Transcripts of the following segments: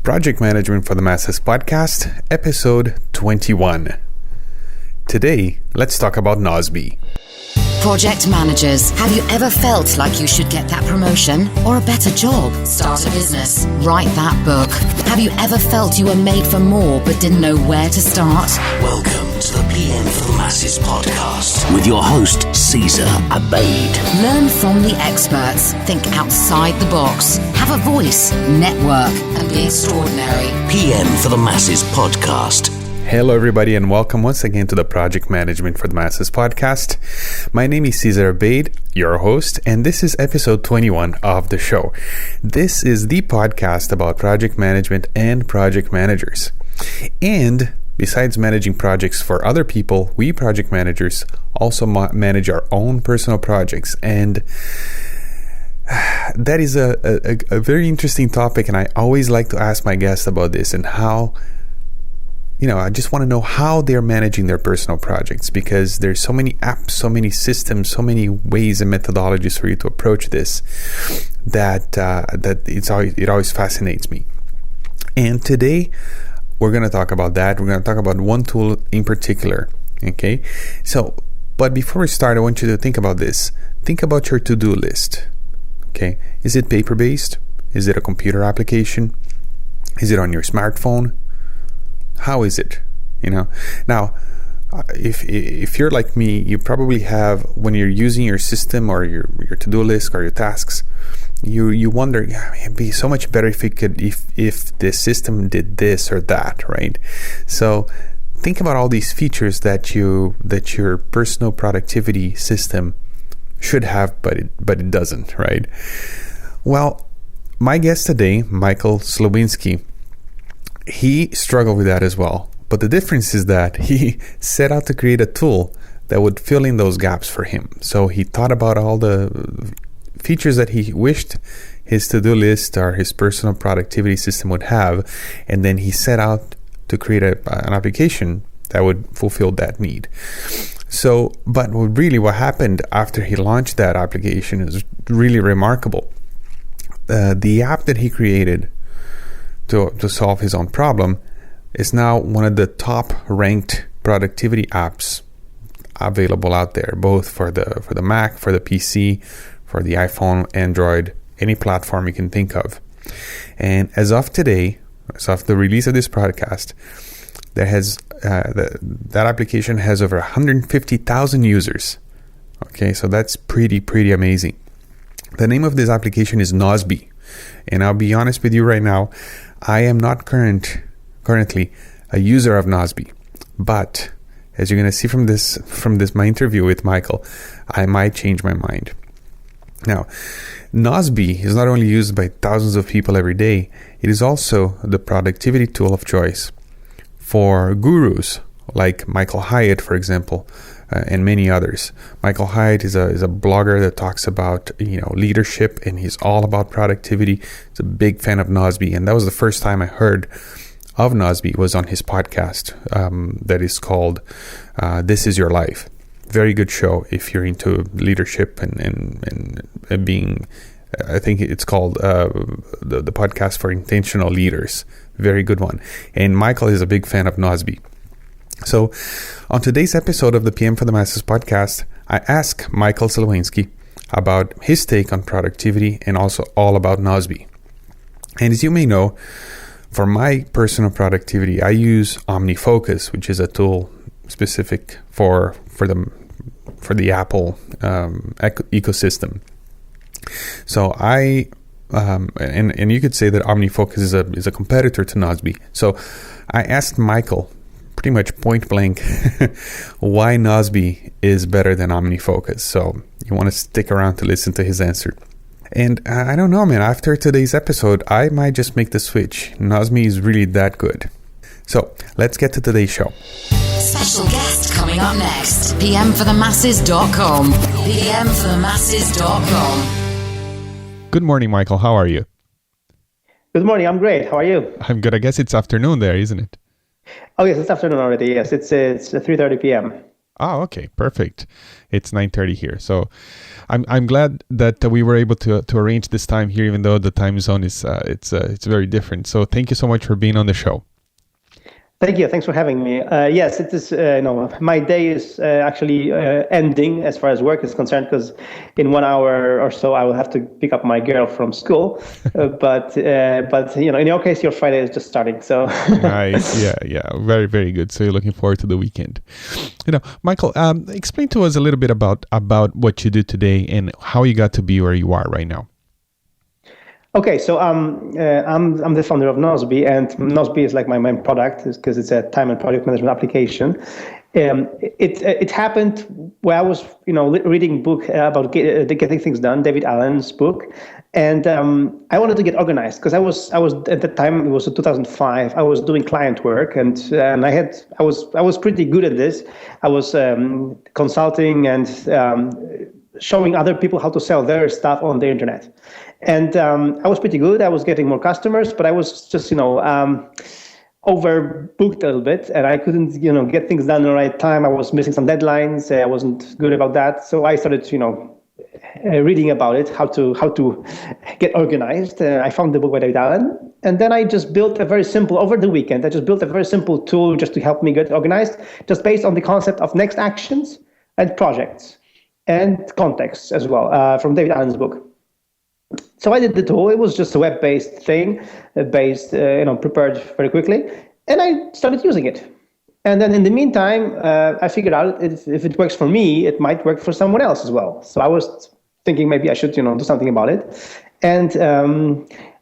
Project Management for the Masses podcast, episode 21. Today, let's talk about Nozbe. Project managers, have you ever felt like you should get that promotion or a better job? Start a business, write that book. Have you ever felt you were made for more but didn't know where to start? Welcome to the PM for the Masses podcast with your host, Caesar Abaid. Learn from the experts, think outside the box, have a voice, network, and be extraordinary. PM for the Masses podcast. Hello, everybody, and welcome once again to the Project Management for the Masses podcast. My name is Caesar Abaid, your host, and this is episode 21 of the show. This is the podcast about project management and project managers. And besides managing projects for other people, we project managers also manage our own personal projects. And that is a very interesting topic, and I always like to ask my guests about this and how I just want to know how they're managing their personal projects, because there's so many apps, so many systems, so many ways and methodologies for you to approach this that it always fascinates me. And today we're going to talk about that. We're going to talk about one tool in particular. Okay. So, but before we start, I want you to think about this. Think about your to-do list. Okay. Is it paper-based? Is it a computer application? Is it on your smartphone? How is it? Now, if you're like me, you probably have, when you're using your system or your to-do list or your tasks, you wonder, it'd be so much better if the system did this or that, right? So think about all these features that your personal productivity system should have, but it doesn't, right? Well, my guest today, Michael Sliwinski, he struggled with that as well. But the difference is that he set out to create a tool that would fill in those gaps for him. So he thought about all the features that he wished his to-do list or his personal productivity system would have, and then he set out to create an application that would fulfill that need. So, but what happened after he launched that application is really remarkable. The app that he created to solve his own problem is now one of the top ranked productivity apps available out there, both for the Mac, for the PC, for the iPhone, Android, any platform you can think of. And as of today, as of the release of this podcast, that application has over 150,000 users. Okay, so that's pretty amazing. The name of this application is Nozbe, and I'll be honest with you right now, I am not currently a user of Nozbe, but as you're going to see from this my interview with Michael, I might change my mind. Now, Nozbe is not only used by thousands of people every day, it is also the productivity tool of choice for gurus like Michael Hyatt, for example, and many others. Michael Hyatt is a blogger that talks about leadership, and he's all about productivity. He's a big fan of Nozbe, and that was the first time I heard of Nozbe was on his podcast that is called This Is Your Life. Very good show if you're into leadership and being. I think it's called the podcast for intentional leaders. Very good one. And Michael is a big fan of Nozbe. So, on today's episode of the PM for the Masses podcast, I ask Michael Sliwinski about his take on productivity and also all about Nozbe. And as you may know, for my personal productivity, I use OmniFocus, which is a tool specific for the Apple ecosystem. So and you could say that OmniFocus is a competitor to Nozbe. So I asked Michael pretty much point blank why Nozbe is better than OmniFocus. So you want to stick around to listen to his answer. And I don't know, man, after today's episode, I might just make the switch. Nozbe is really that good. So let's get to today's show. Special guest coming up next. PMforthemasses.com. PMforthemasses.com. Good morning, Michael. How are you? Good morning. I'm great. How are you? I'm good. I guess it's afternoon there, isn't it? Oh, yes, it's afternoon already. Yes, it's 3:30 p.m. Oh, okay, perfect. It's 9:30 here, so I'm glad that we were able to arrange this time here, even though the time zone is it's very different. So thank you so much for being on the show. Thank you. Thanks for having me. Yes, it is. My day is actually ending as far as work is concerned, because in 1 hour or so I will have to pick up my girl from school. But in your case, your Friday is just starting. So Nice. Yeah. Very, very good. So you're looking forward to the weekend. Michael, explain to us a little bit about what you do today and how you got to be where you are right now. Okay, so I'm the founder of Nozbe, and Nozbe is like my main product because it's a time and project management application. It happened where I was reading a book about getting things done, David Allen's book, and I wanted to get organized because I was at the time, it was 2005. I was doing client work, and I was pretty good at this. I was consulting and showing other people how to sell their stuff on the internet. And I was pretty good. I was getting more customers, but I was just, overbooked a little bit, and I couldn't, get things done in the right time. I was missing some deadlines. I wasn't good about that. So I started, reading about it, how to get organized. I found the book by David Allen, and then I just built over the weekend, I just built a very simple tool just to help me get organized, just based on the concept of next actions and projects and contexts as well, from David Allen's book. So I did the tool. It was just a web-based thing, prepared very quickly, and I started using it. And then in the meantime, I figured out if it works for me, it might work for someone else as well. So I was thinking maybe I should, do something about it. And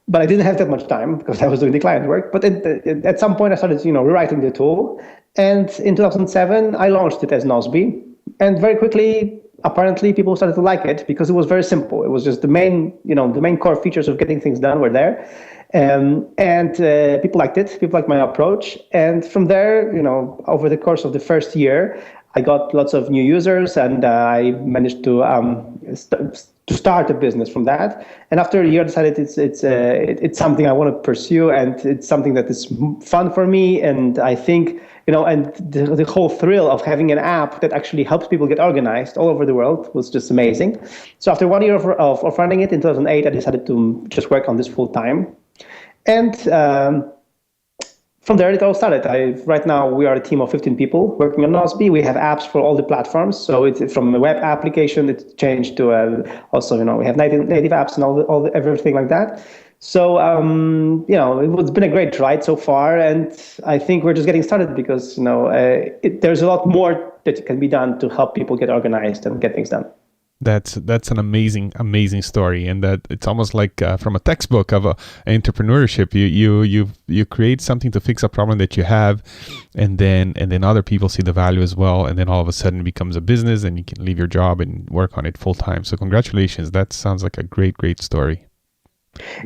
but I didn't have that much time because I was doing the client work. But at some point, I started, rewriting the tool. And in 2007, I launched it as Nozbe, and very quickly, apparently people started to like it because it was very simple. It was just the main core features of getting things done were there. And people liked it. People liked my approach. And from there, over the course of the first year, I got lots of new users, and I managed to start a business from that. And after a year, I decided it's something I want to pursue, and it's something that is fun for me. And I think, and the whole thrill of having an app that actually helps people get organized all over the world was just amazing. So after 1 year of running it in 2008, I decided to just work on this full time. And from there, it all started. Right now, we are a team of 15 people working on Nozbe. We have apps for all the platforms. So it's from a web application, it's changed to also, we have native apps and everything like that. So, it's been a great ride so far. And I think we're just getting started because, there's a lot more that can be done to help people get organized and get things done. That's an amazing story, and that it's almost like from a textbook of entrepreneurship. You create something to fix a problem that you have, and then other people see the value as well, and then all of a sudden it becomes a business, and you can leave your job and work on it full time. So congratulations! That sounds like a great story.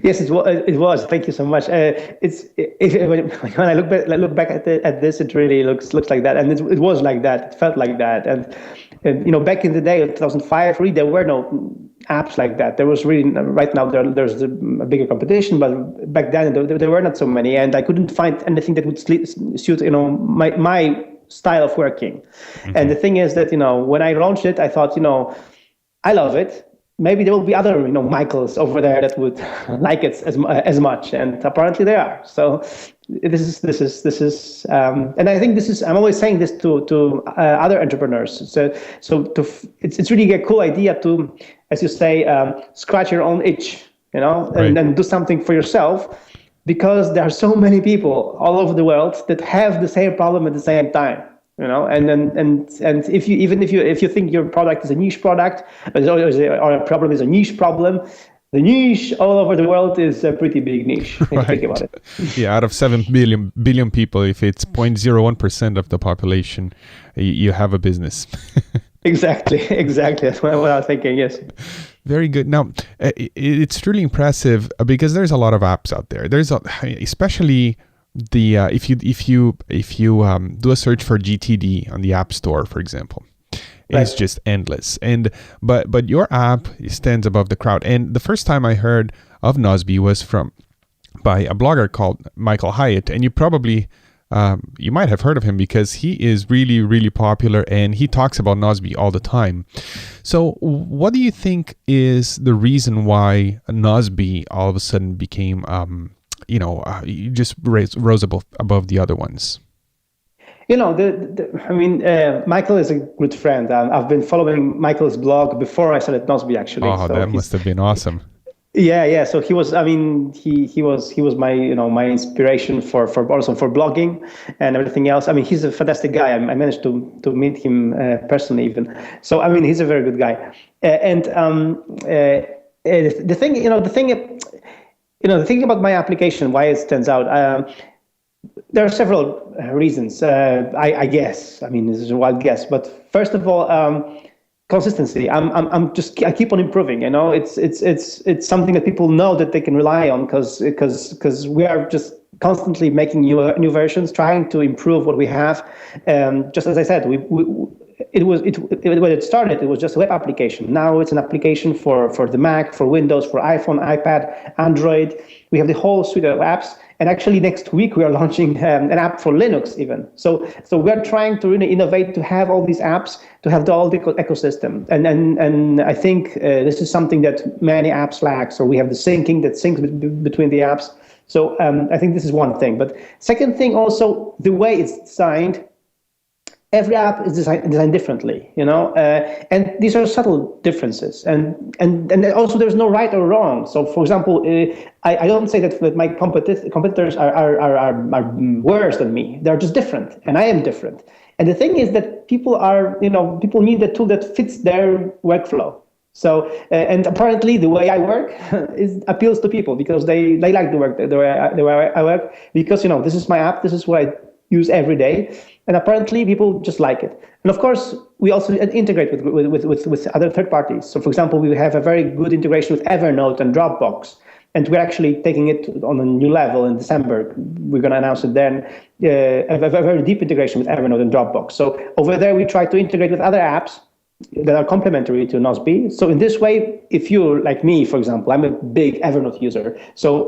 Yes, it was. Thank you so much. When I look back at this, it really looks like that, and it was like that. It felt like that, and back in the day, 2005, really there were no apps like that. There was really right now there's a bigger competition, but back then there were not so many, and I couldn't find anything that would suit my style of working. Mm-hmm. And the thing is that when I launched it, I thought I love it. Maybe there will be other, Michaels over there that would like it as much, and apparently they are. So this is, and I think I'm always saying this to other entrepreneurs. So it's really a cool idea to, as you say, scratch your own itch, Right. and do something for yourself, because there are so many people all over the world that have the same problem at the same time. And if you think your product is a niche product, or a problem is a niche problem, the niche all over the world is a pretty big niche. If you think about it. Yeah, out of 7 billion people, if it's 0.01% of the population, you have a business. Exactly. That's what I was thinking. Yes. Very good. Now, it's truly impressive because there's a lot of apps out there. Especially the if you do a search for GTD on the App Store, for example, it's just endless. And but your app stands above the crowd. And the first time I heard of Nozbe was by a blogger called Michael Hyatt, and you probably You might have heard of him because he is really, really popular and he talks about Nozbe all the time. So what do you think is the reason why Nozbe all of a sudden became, you just rose above the other ones? Michael is a good friend. I've been following Michael's blog before I started Nozbe, actually. Oh, so that must have been awesome. Yeah. So he was. He was my my inspiration for blogging and everything else. He's a fantastic guy. I managed to meet him personally even. So he's a very good guy. The thing about my application, why it stands out. There are several reasons, I guess. This is a wild guess, but first of all, consistency. I keep on improving. It's something that people know that they can rely on because we are just constantly making new versions, trying to improve what we have. Just as I said, when it started, it was just a web application. Now it's an application for the Mac, for Windows, for iPhone, iPad, Android. We have the whole suite of apps. And actually, next week we are launching an app for Linux even. So we are trying to really innovate to have all these apps, to have the whole ecosystem. And I think this is something that many apps lack. So we have the syncing that syncs between the apps. So I think this is one thing. But second thing, also the way it's designed. Every app is designed differently, and these are subtle differences. And also there's no right or wrong. So, for example, I don't say that my competitors are worse than me. They're just different, and I am different. And the thing is that people need a tool that fits their workflow. So, and apparently the way I work appeals to people because they like the way I work because, this is my app, this is what I use every day. And apparently people just like it. And of course, we also integrate with other third parties. So for example, we have a very good integration with Evernote and Dropbox. And we're actually taking it on a new level in December. We're going to announce it then. A very deep integration with Evernote and Dropbox. So over there, we try to integrate with other apps that are complementary to Nozbe. So in this way, if you're like me, for example, I'm a big Evernote user. So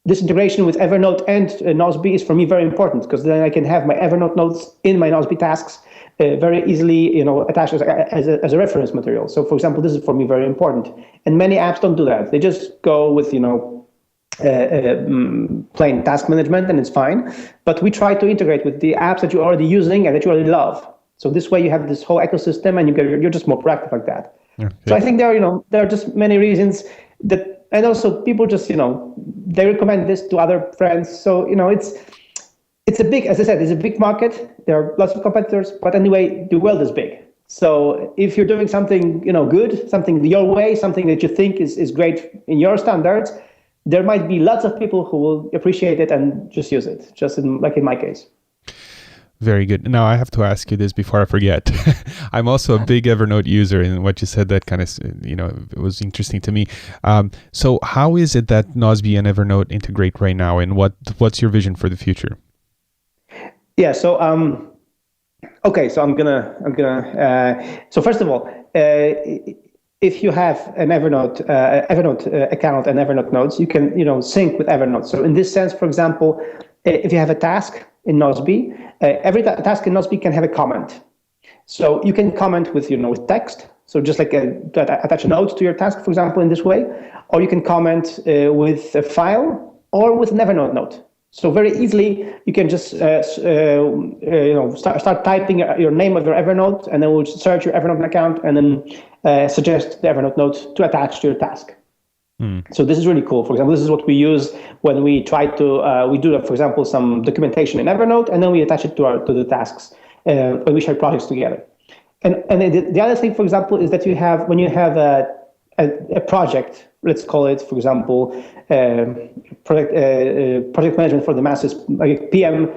this integration with Evernote and Nozbe is for me very important because then I can have my Evernote notes in my Nozbe tasks very easly, attached as a reference material. So, for example, this is for me very important. And many apps don't do that. They just go with, plain task management, and it's fine. But we try to integrate with the apps that you're already using and that you already love. So this way you have this whole ecosystem, and you're just more proactive like that. Okay. So I think there are just many reasons that. And also, people just, they recommend this to other friends. So, it's a big, as I said, it's a big market. There are lots of competitors. But anyway, the world is big. So if you're doing something, good, something your way, something that you think is great in your standards, there might be lots of people who will appreciate it and just use it, like in my case. Very good. Now I have to ask you this before I forget. I'm also a big Evernote user, and what you said that kind of, it was interesting to me. So how is it that Nozbe and Evernote integrate right now, and what's your vision for the future? Yeah. So okay. So I'm gonna. So first of all, if you have an Evernote account and Evernote notes, you can sync with Evernote. So in this sense, for example, if you have a task in Nozbe, every task in Nozbe can have a comment. So you can comment with with text. So just like attach a note to your task, for example, in this way, or you can comment with a file or with an Evernote note. So very easily you can just start typing your name of your Evernote, and then we'll search your Evernote account and then suggest the Evernote note to attach to your task. So this is really cool. For example, this is what we use when we try to we do, for example, some documentation in Evernote, and then we attach it to the tasks when we share projects together. And the other thing, for example, is that when you have a project, let's call it, for example, project management for the masses, like a PM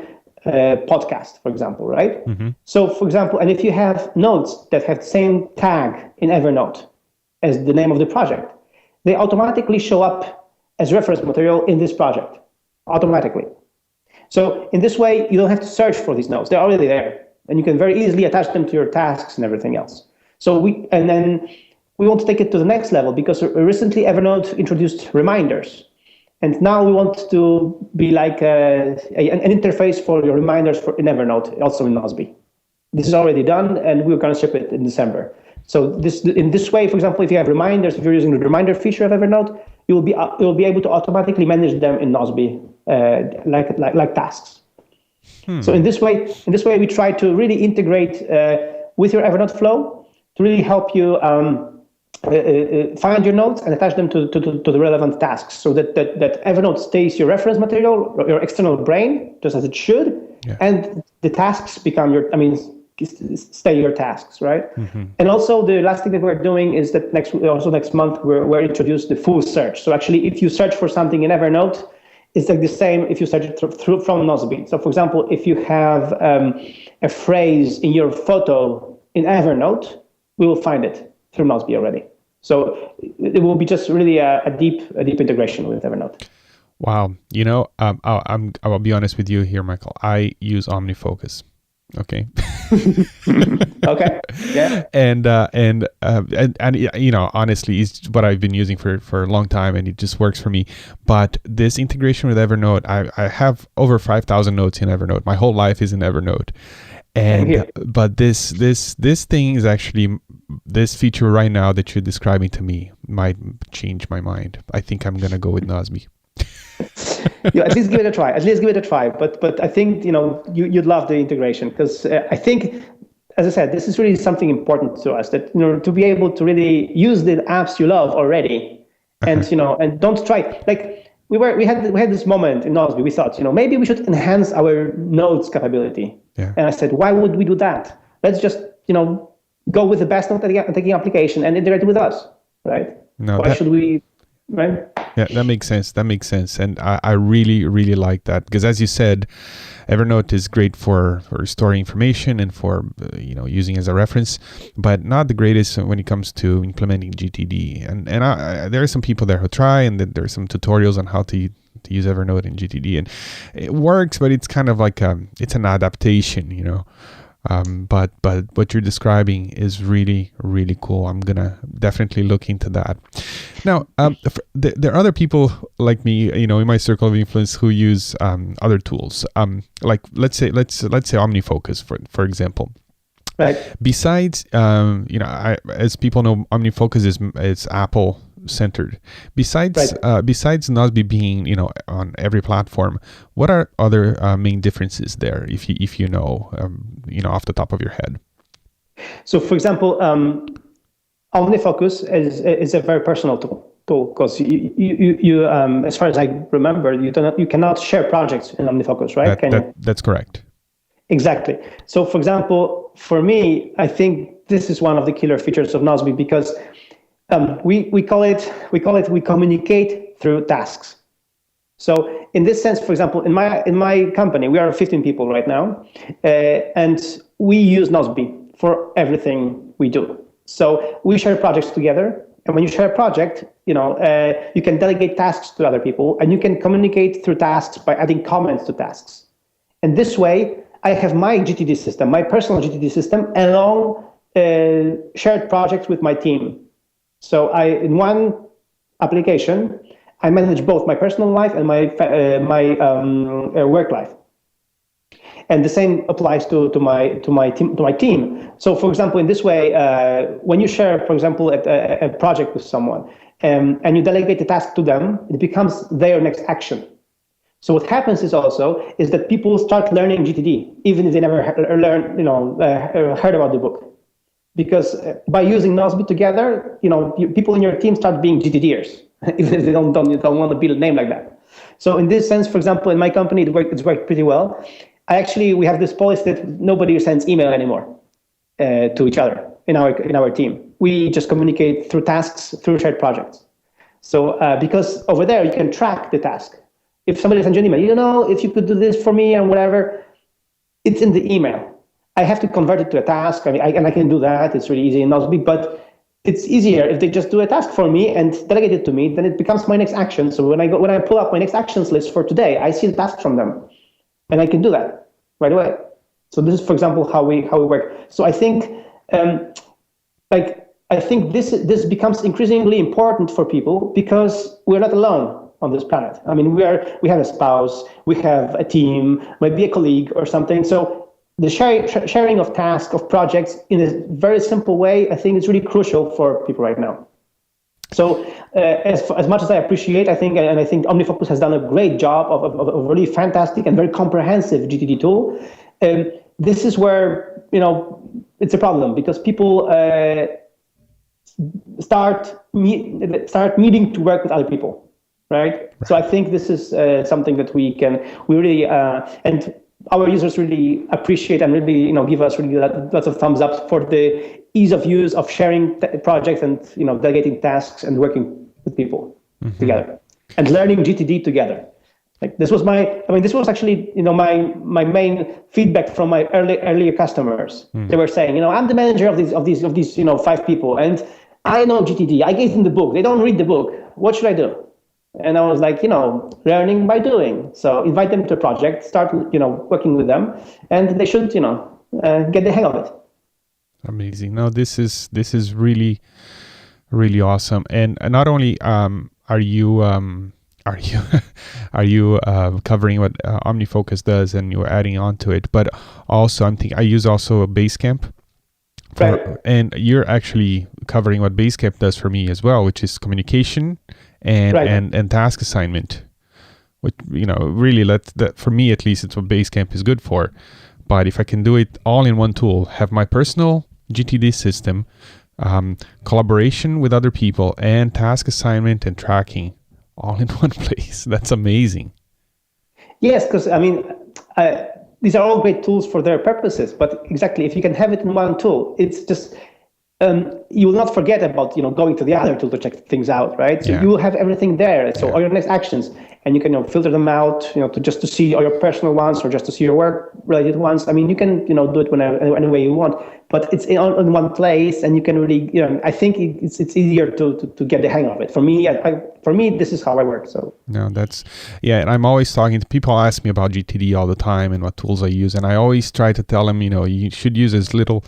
podcast, for example, right? Mm-hmm. So, for example, and if you have notes that have the same tag in Evernote as the name of the project, they automatically show up as reference material in this project, automatically. So in this way, you don't have to search for these notes. They're already there. And you can very easily attach them to your tasks and everything else. And then we want to take it to the next level because recently Evernote introduced reminders. And now we want to be like an interface for your reminders in Evernote, also in Nozbe. This is already done, and we're going to ship it in December. So in this way, for example, if you have reminders, if you're using the reminder feature of Evernote, you'll be able to automatically manage them in Nozbe, like tasks. So in this way, we try to really integrate with your Evernote flow to really help you find your notes and attach them to the relevant tasks, so that Evernote stays your reference material, your external brain, just as it should, and the tasks become stay your tasks, right? And also the last thing that we're doing is that next month we're introduce the full search. So actually, if you search for something in Evernote, it's like the same if you search it through from Nozbe. So for example, if you have a phrase in your photo in Evernote, we will find it through Nozbe already. So it will be just really a deep integration with Evernote. Wow. I'll be honest with you here, Michael. I use OmniFocus. Okay. Okay. Yeah. And honestly, it's what I've been using for a long time, and it just works for me. But this integration with Evernote, I have over 5,000 notes in Evernote. My whole life is in Evernote. And but this thing is actually, this feature right now that you're describing to me might change my mind. I think I'm gonna go with Nozbe. At least give it a try. But I think you'd love the integration, because I think, as I said, this is really something important to us, that to be able to really use the apps you love already, and and don't try, like we had this moment in Nozbe. We thought maybe we should enhance our notes capability. Yeah. And I said, why would we do that? Let's just go with the best note-taking application and integrate it with us, right? Why should we? Right? Yeah, that makes sense. And I really, really like that, because as you said, Evernote is great for storing information and for using as a reference, but not the greatest when it comes to implementing GTD. And there are some people there who try, and then there are some tutorials on how to use Evernote in GTD, and it works, but it's kind of like it's an adaptation, But what you're describing is really, really cool. I'm gonna definitely look into that. Now, there are other people like me, in my circle of influence, who use other tools. Like let's say OmniFocus, for example. Right. Besides, as people know, OmniFocus is Apple centered. Besides Nozbe being on every platform, what are other main differences there, if you know off the top of your head? So for example, OmniFocus is a very personal tool, because you as far as I remember, you cannot share projects in OmniFocus, right? That's correct. Exactly. So for example, for me, I think this is one of the killer features of Nozbe, because we communicate through tasks. So in this sense, for example, in my company, we are 15 people right now, and we use Nozbe for everything we do. So we share projects together, and when you share a project, you can delegate tasks to other people, and you can communicate through tasks by adding comments to tasks. And this way, I have my GTD system, my personal GTD system, along shared projects with my team. So in one application, I manage both my personal life and my work life. And the same applies to my team. So, for example, in this way, when you share, for example, a project with someone, and you delegate the task to them, it becomes their next action. So what happens is that people start learning GTD, even if they never heard about the book. Because by using Nozbe together, people in your team start being GTDers, even if they don't want to build a name like that. So in this sense, for example, in my company, it's worked pretty well. We have this policy that nobody sends email anymore to each other in our team. We just communicate through tasks, through shared projects. So because over there you can track the task. If somebody sends you an email, if you could do this for me and whatever, it's in the email. I have to convert it to a task. I can do that. It's really easy in Nozbe, but it's easier if they just do a task for me and delegate it to me. Then it becomes my next action. So when I pull up my next actions list for today, I see the task from them, and I can do that right away. So this is, for example, how we work. So I think, this becomes increasingly important for people, because we're not alone. on this planet. I mean, we have a spouse, we have a team, maybe a colleague or something. So the sharing of tasks, of projects in a very simple way, I think is really crucial for people right now. So as much as I appreciate, I think OmniFocus has done a great job of a really fantastic and very comprehensive GTD tool. This is where, it's a problem, because people start needing to work with other people, right? So I think this is something that we really, and our users really appreciate and really, give us really lots of thumbs up for the ease of use of sharing projects and, delegating tasks and working with people together and learning GTD together. Like this was actually, my main feedback from my earlier customers. They were saying, I'm the manager of these 5 people, and I know GTD. I gave them the book. They don't read the book. What should I do? And I was like, learning by doing. So invite them to a project, start, working with them, and they should, get the hang of it. Amazing. No, this is really, really awesome. And not only are you covering what OmniFocus does and you're adding on to it, but also I use also a Basecamp. Right. And you're actually covering what Basecamp does for me as well, which is communication and task assignment. Which, really for me at least, it's what Basecamp is good for. But if I can do it all in one tool, have my personal GTD system, collaboration with other people, and task assignment and tracking all in one place, that's amazing. Yes, because these are all great tools for their purposes, but exactly, if you can have it in one tool, it's just, you will not forget about, going to the other tool to check things out, right? So you will have everything there. So all your next actions, and you can filter them out, to see all your personal ones or just to see your work-related ones. I mean, you can, do it any way you want, but it's in one place, and you can really, I think it's easier to get the hang of it. For me, this is how I work. So no, and I'm always talking to people. Ask me about GTD all the time and what tools I use, and I always try to tell them, you should use as little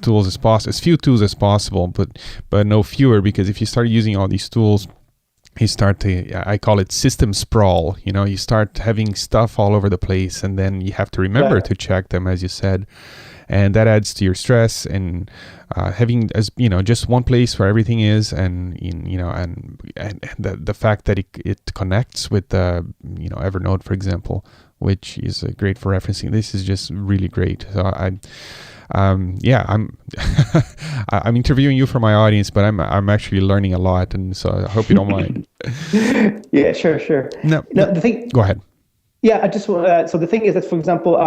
tools as possible, as few tools as possible, but no fewer, because if you start using all these tools, you start to, I call it system sprawl. You start having stuff all over the place, and then you have to remember to check them, as you said, and that adds to your stress. And having just one place where everything is, and the fact that it connects with Evernote, for example, which is great for referencing. This is just really great. So I'm I'm interviewing you for my audience, but I'm actually learning a lot, and so I hope you don't mind. Yeah, sure. No, the thing. Go ahead. Yeah, I just so the thing is that, for example,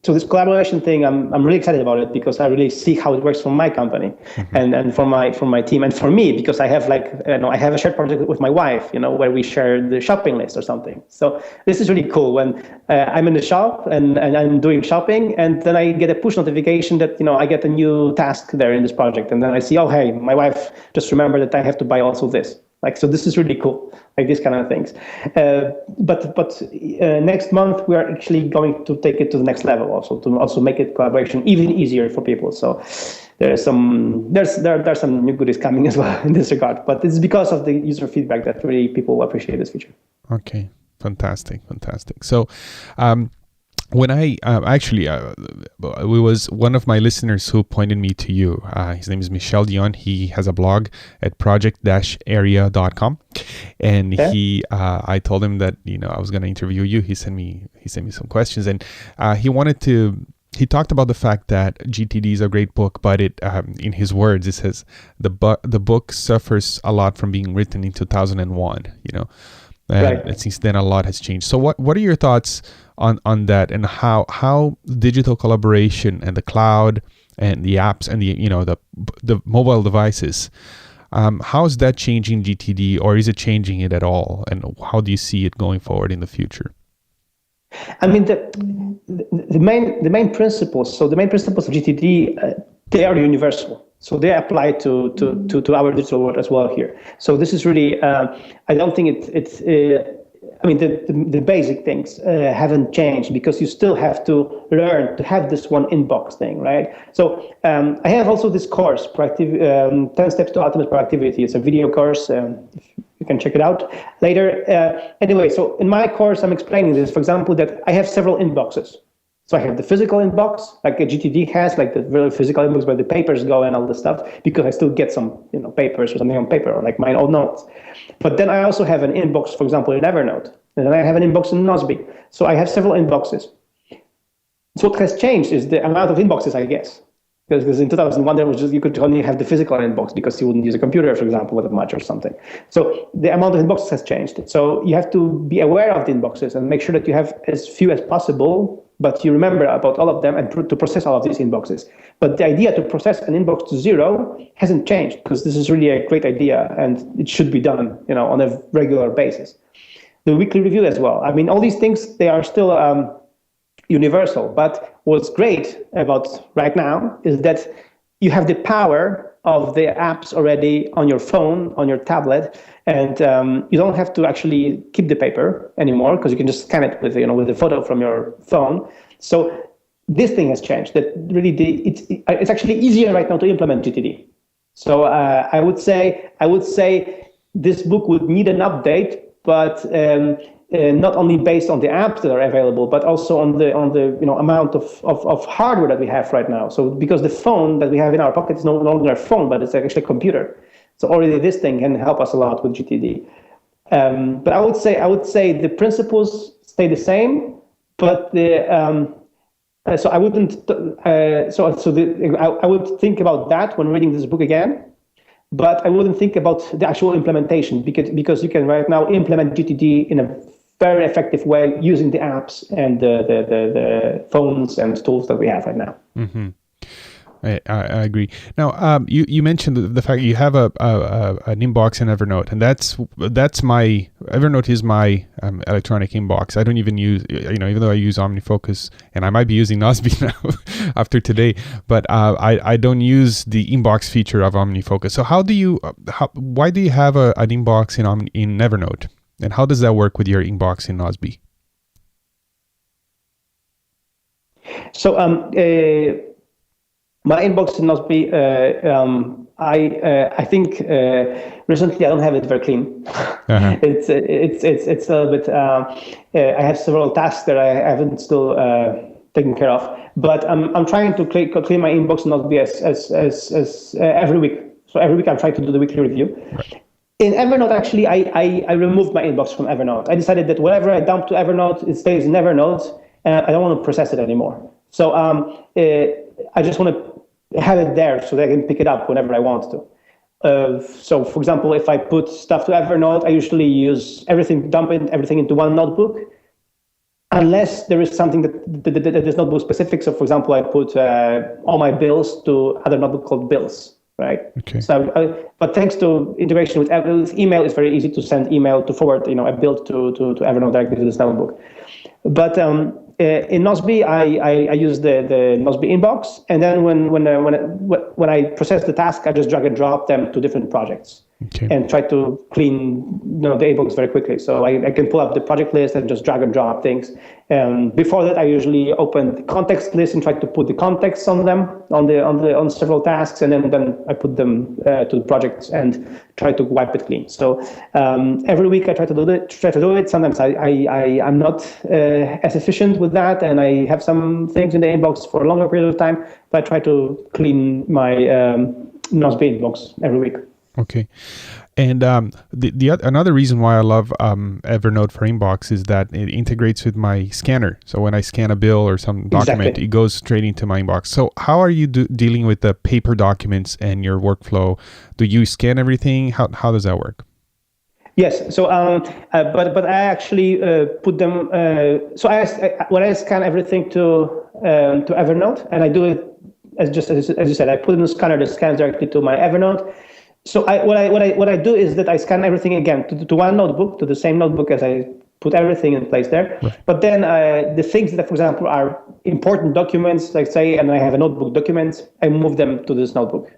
so this collaboration thing, I'm really excited about it, because I really see how it works for my company and for my team, and for me, because I have I have a shared project with my wife, where we share the shopping list or something. So this is really cool when I'm in the shop and I'm doing shopping, and then I get a push notification that I get a new task there in this project, and then I see, oh hey, my wife just remembered that I have to buy also this. So this is really cool, these kind of things. But next month we are actually going to take it to the next level, also to also make it collaboration even easier for people. So there's some new goodies coming as well in this regard. But it's because of the user feedback that really people appreciate this feature. Okay, fantastic. So. When I it was one of my listeners who pointed me to you. His name is Michel Dion. He has a blog at project-area.com, and I told him that I was going to interview you. He sent me some questions, and he talked about the fact that GTD is a great book, but it, in his words, it says the book suffers a lot from being written in 2001. And since then a lot has changed. So what are your thoughts on that, and how digital collaboration and the cloud and the apps and the mobile devices, how is that changing GTD, or is it changing it at all? And how do you see it going forward in the future? I mean, the main principles. So the main principles of GTD, they are universal. So they apply to our digital world as well here. So this is really, I don't think it's. I mean, the basic things haven't changed, because you still have to learn to have this one inbox thing, right? So I have also this course, 10 Steps to Ultimate Productivity. It's a video course. If You can check it out later. Anyway, so in my course, I'm explaining this, for example, that I have several inboxes. So I have the physical inbox, like a GTD has, like the very physical inbox where the papers go and all this stuff, because I still get some, papers or something on paper, or like my old notes. But then I also have an inbox, for example, in Evernote, and then I have an inbox in Nozbe. So I have several inboxes. So what has changed is the amount of inboxes, I guess. Because in 2001, there was you could only have the physical inbox because you wouldn't use a computer, for example, that much or something. So the amount of inboxes has changed. So you have to be aware of the inboxes and make sure that you have as few as possible, but you remember about all of them and to process all of these inboxes. But the idea to process an inbox to zero hasn't changed, because this is really a great idea and it should be done, on a regular basis. The weekly review as well. I mean, all these things, they are still universal. But what's great about right now is that you have the power of the apps already on your phone, on your tablet, and you don't have to actually keep the paper anymore, because you can just scan it with the photo from your phone. So this thing has changed. That really it's actually easier right now to implement GTD. So I would say this book would need an update, but not only based on the apps that are available, but also on the amount of hardware that we have right now. So because the phone that we have in our pocket is no longer a phone, but it's actually a computer. So already this thing can help us a lot with GTD. But I would say the principles stay the same, but so I wouldn't. I would think about that when reading this book again. But I wouldn't think about the actual implementation, because you can right now implement GTD in a very effective way using the apps and the phones and tools that we have right now. Mm-hmm. I agree. Now, you mentioned the fact you have an inbox in Evernote, and that's my Evernote is my electronic inbox. I don't even use, even though I use OmniFocus, and I might be using Nozbe now after today, but I don't use the inbox feature of OmniFocus. So why do you have an inbox in Evernote, and how does that work with your inbox in Nozbe? So my inbox in Nozbe, I think recently I don't have it very clean. Uh-huh. It's a little bit. I have several tasks that I haven't still taken care of, but I'm trying to clean my inbox in Nozbe as every week. So every week I'm trying to do the weekly review. Right. In Evernote, actually, I removed my inbox from Evernote. I decided that whatever I dump to Evernote, it stays in Evernote, and I don't want to process it anymore. So I just want to have it there so that I can pick it up whenever I want to. So, for example, if I put stuff to Evernote, I usually use dump everything into one notebook, unless there is something that is notebook specific. So, for example, I put all my bills to another notebook called Bills, right? Okay. So, but thanks to integration with email, it's very easy to send email to forward, a bill to Evernote directly to this notebook. But in Nozbe, I use the Nozbe inbox, and then when I process the task, I just drag and drop them to different projects. Okay. And try to clean the inbox very quickly. So I can pull up the project list and just drag and drop things. Before that, I usually open the context list and try to put the context on them on several tasks, and then I put them to the projects and try to wipe it clean. So every week I try to do it. Sometimes I'm not as efficient with that, and I have some things in the inbox for a longer period of time. But I try to clean my Nozbe inbox every week. Okay. And another reason why I love Evernote for Inbox is that it integrates with my scanner. So when I scan a bill or some document, exactly, it goes straight into my inbox. So how are you dealing with the paper documents and your workflow? Do you scan everything? How does that work? Yes. So, but I actually put them. When I scan everything to Evernote, and I do it as you said, I put it in the scanner that scans directly to my Evernote. So what I do is that I scan everything again to one notebook, to the same notebook as I put everything in place there. Right. But then the things that, for example, are important documents, like say, and I have a notebook documents, I move them to this notebook.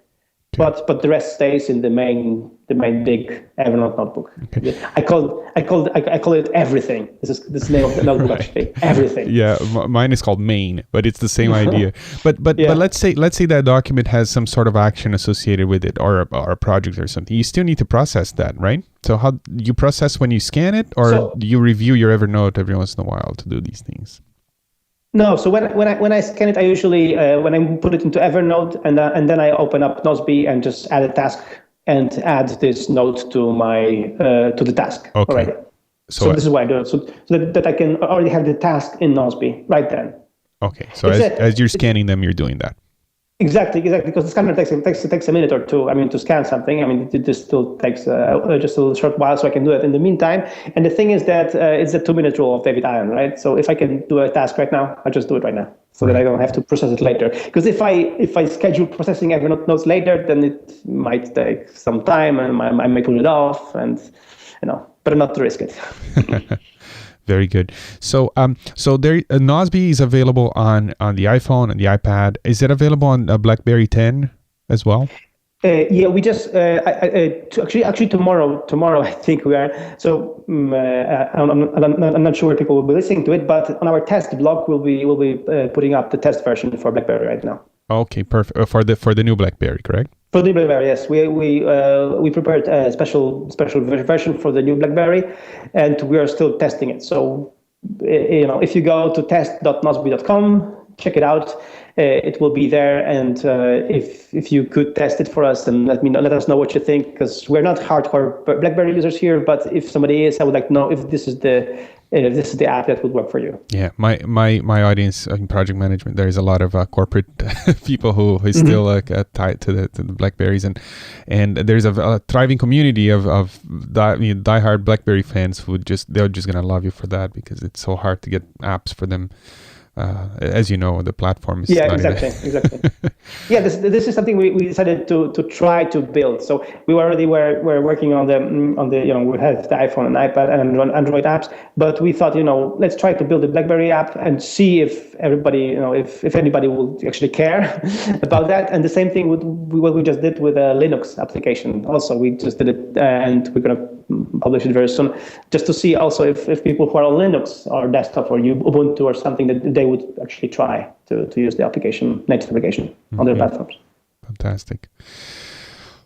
but the rest stays in the main big Evernote notebook. Okay. I call it everything. This is the name of the notebook actually. Everything. Yeah, mine is called main, but it's the same idea. But let's say that document has some sort of action associated with it, or a project or something. You still need to process that, right? So how do you process when you scan it, or do you review your Evernote every once in a while to do these things? No, so when I scan it, I usually when I put it into Evernote and then I open up Nozbe and just add a task and add this note to my to the task. Okay. Already. So this is why I do it. So that I can already have the task in Nozbe right then. Okay. So as you're scanning them, you're doing that. Exactly. Because the scanner takes a minute or two. I mean, to scan something. I mean, it just still takes just a short while, so I can do it in the meantime. And the thing is that it's the 2-minute rule of David Allen, right? So if I can do a task right now, I just do it right now, so that I don't have to process it later. Because if I schedule processing Evernote notes later, then it might take some time, and I may put it off, and better not to risk it. Very good. So, there Nozbe is available on the iPhone and the iPad. Is it available on BlackBerry 10 as well? Yeah, we just actually tomorrow I think we are. So I'm not sure where people will be listening to it, but on our test blog we'll be putting up the test version for BlackBerry right now. Okay, perfect. For the new BlackBerry, correct? For the BlackBerry, yes, we prepared a special version for the new BlackBerry, and we are still testing it. So, if you go to test.nozbe.com, check it out. It will be there, and if you could test it for us, then let us know what you think, because we're not hardcore BlackBerry users here. But if somebody is, I would like to know if this is the app that would work for you. Yeah, my audience in project management, there is a lot of corporate people who is still tied to the Blackberries, and there's a thriving community of diehard Blackberry fans who they're just gonna love you for that, because it's so hard to get apps for them. As you know, the platform is exactly. Yeah, this is something we decided to try to build. So we were working on the we have the iPhone and iPad and Android apps, but we thought let's try to build a BlackBerry app and see if everybody if anybody will actually care about that. And the same thing with what we just did with a Linux application. Also, we just did it, and we're gonna publish it very soon, just to see also if people who are on Linux or desktop or Ubuntu or something, that they would actually try to use the native application on their platforms. Fantastic.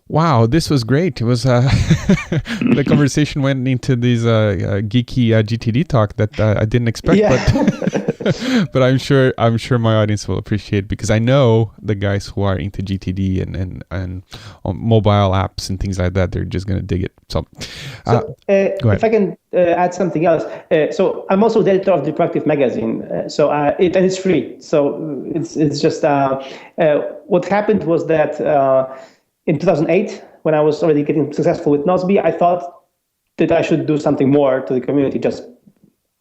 Wow, this was great. It was the conversation went into these geeky GTD talk that I didn't expect, but I'm sure my audience will appreciate, because I know the guys who are into GTD and mobile apps and things like that, they're just gonna dig it. So go ahead. If I can add something else, so I'm also the editor of the Proactive magazine. And it's free. So it's just what happened was that. In 2008, when I was already getting successful with Nozbe, I thought that I should do something more to the community, just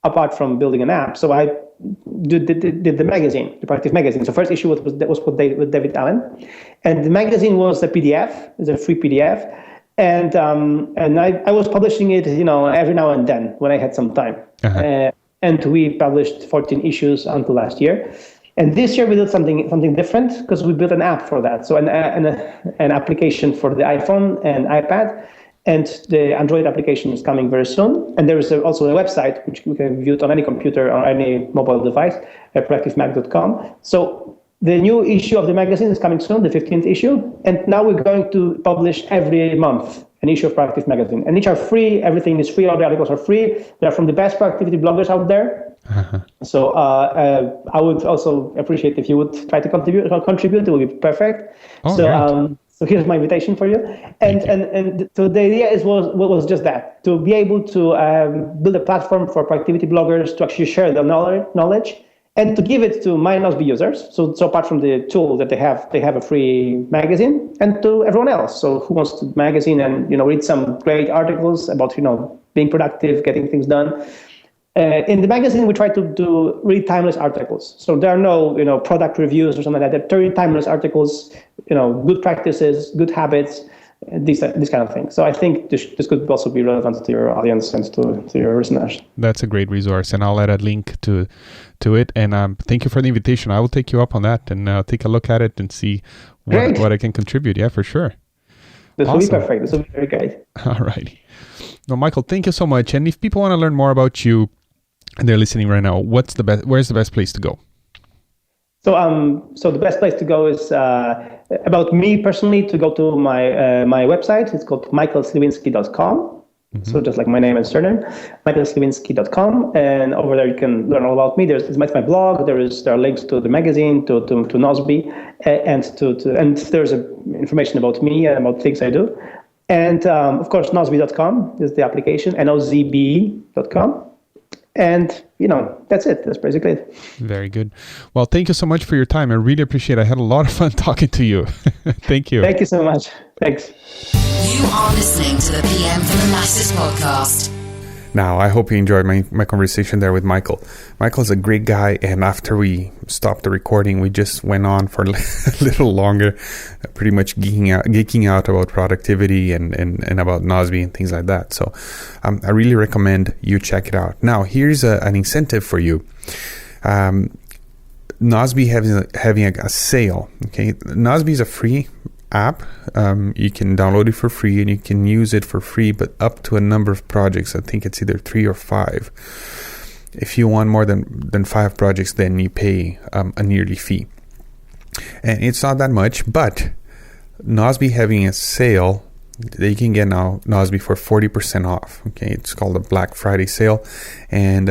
apart from building an app. So I did the magazine, the Proactive magazine. So first issue was with David Allen, and the magazine was a PDF. It's a free PDF, and I was publishing it, every now and then when I had some time. Uh-huh. And we published 14 issues until last year. And this year we did something different, because we built an app for that. So an application for the iPhone and iPad, and the Android application is coming very soon. And there is also a website which we can view it on any computer or any mobile device, proactivemag.com. So the new issue of the magazine is coming soon, the 15th issue. And now we're going to publish every month an issue of Proactive magazine. And each are free. Everything is free. All the articles are free. They're from the best productivity bloggers out there. Uh-huh. So I would also appreciate if you would try to contribute. It would be perfect. Oh, so right. So here's my invitation for you. And so the idea was just that, to be able to build a platform for productivity bloggers to actually share their knowledge and to give it to my Nozbe users. So apart from the tool that they have a free magazine, and to everyone else. So who wants to magazine and read some great articles about being productive, getting things done. In the magazine, we try to do really timeless articles. So there are no, product reviews or something like that. There are very timeless articles, good practices, good habits, these kind of things. So I think this could also be relevant to your audience and to your listeners. That's a great resource, and I'll add a link to it. And thank you for the invitation. I will take you up on that and take a look at it and see what I can contribute. Yeah, for sure. This will be perfect. This will be very great. All righty. Well, Michael, thank you so much. And if people want to learn more about you and they're listening right now, where's the best place to go? So the best place to go is about me personally, to go to my website. It's called michaelsliwinski.com. So just like my name and surname, michaelsliwinski.com, and over there you can learn all about me. There's my blog. There are links to the magazine, to Nozbe, and there's information about me and about things I do. And of course, Nozbe.com is the application, nozbe.com. And, that's it. That's basically it. Very good. Well, thank you so much for your time. I really appreciate it. I had a lot of fun talking to you. Thank you. Thank you so much. Thanks. You are listening to the PM for the Masses podcast. Now, I hope you enjoyed my conversation there with Michael. Michael's a great guy, and after we stopped the recording, we just went on for a little longer, pretty much geeking out about productivity and about Nozbe and things like that. So I really recommend you check it out. Now, here's an incentive for you. Nozbe having a sale. Okay, Nozbe is a free app. You can download it for free and you can use it for free, but up to a number of projects. I think it's either 3 or 5. If you want more than 5 projects, then you pay a yearly fee, and it's not that much. But Nozbe having a sale, they can get now Nozbe for 40% off. Okay, it's called a Black Friday sale, and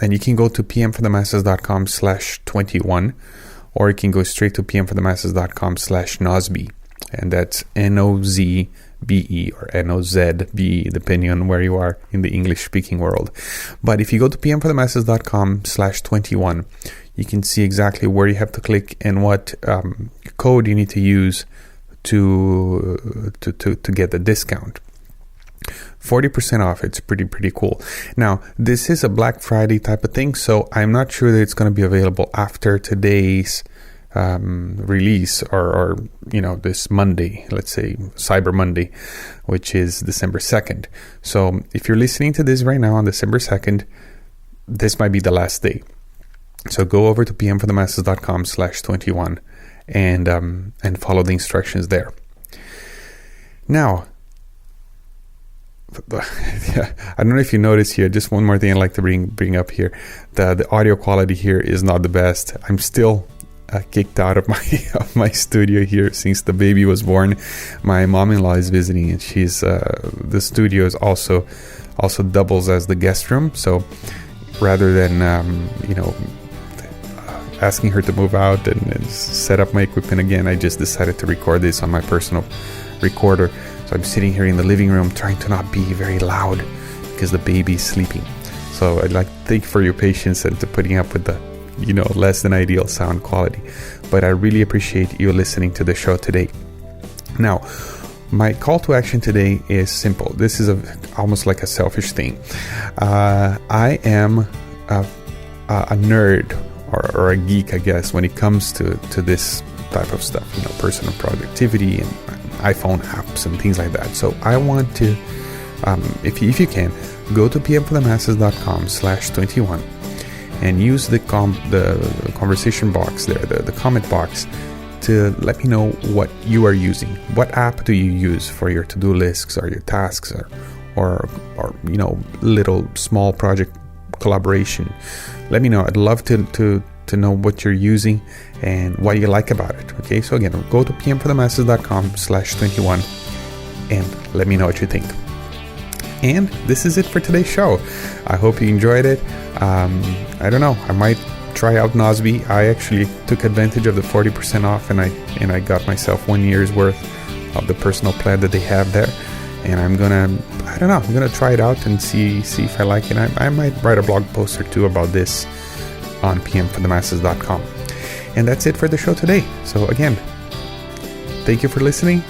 you can go to pmforthemasses.com/21. Or you can go straight to pmforthemasses.com/Nozbe. And that's Nozbe or Nozbe, depending on where you are in the English-speaking world. But if you go to pmforthemasses.com/21, you can see exactly where you have to click and what code you need to use to get the discount. 40% off. It's pretty cool. Now, this is a Black Friday type of thing, so I'm not sure that it's going to be available after today's release or this Monday, let's say Cyber Monday, which is December 2nd. So if you're listening to this right now on December 2nd, this might be the last day. So go over to pmforthemasses.com/21 and follow the instructions there. Now, I don't know if you notice here, just one more thing I'd like to bring up here. The audio quality here is not the best. I'm still kicked out of my studio here since the baby was born. My mom-in-law is visiting, and she's the studio is also doubles as the guest room. So rather than asking her to move out and set up my equipment again, I just decided to record this on my personal recorder. So I'm sitting here in the living room trying to not be very loud because the baby's sleeping. So I'd like to thank you for your patience and to putting up with the, less than ideal sound quality. But I really appreciate you listening to the show today. Now, my call to action today is simple. This is almost like a selfish thing. I am a nerd or a geek, I guess, when it comes to this type of stuff, personal productivity and iPhone apps and things like that. So I want to, if you can, go to pmforthemasses.com/21 and use the conversation box there, the comment box, to let me know what you are using. What app do you use for your to-do lists or your tasks or little small project collaboration? Let me know. I'd love to know what you're using and what you like about it. Okay, so again, go to pmforthemasses.com/21 and let me know what you think. And this is it for today's show. I hope you enjoyed it. I don't know, I might try out Nozbe. I actually took advantage of the 40% off and I got myself 1 year's worth of the personal plan that they have there. And I'm gonna try it out and see if I like it. I might write a blog post or two about this on pmforthemasses.com. And that's it for the show today. So again, thank you for listening,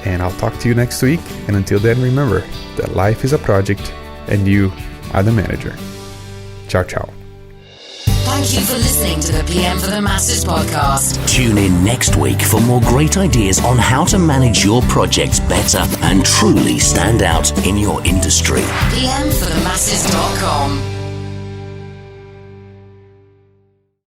and I'll talk to you next week. And until then, remember that life is a project and you are the manager. Ciao, ciao. Thank you for listening to the PM for the Masses podcast. Tune in next week for more great ideas on how to manage your projects better and truly stand out in your industry. PMforthemasses.com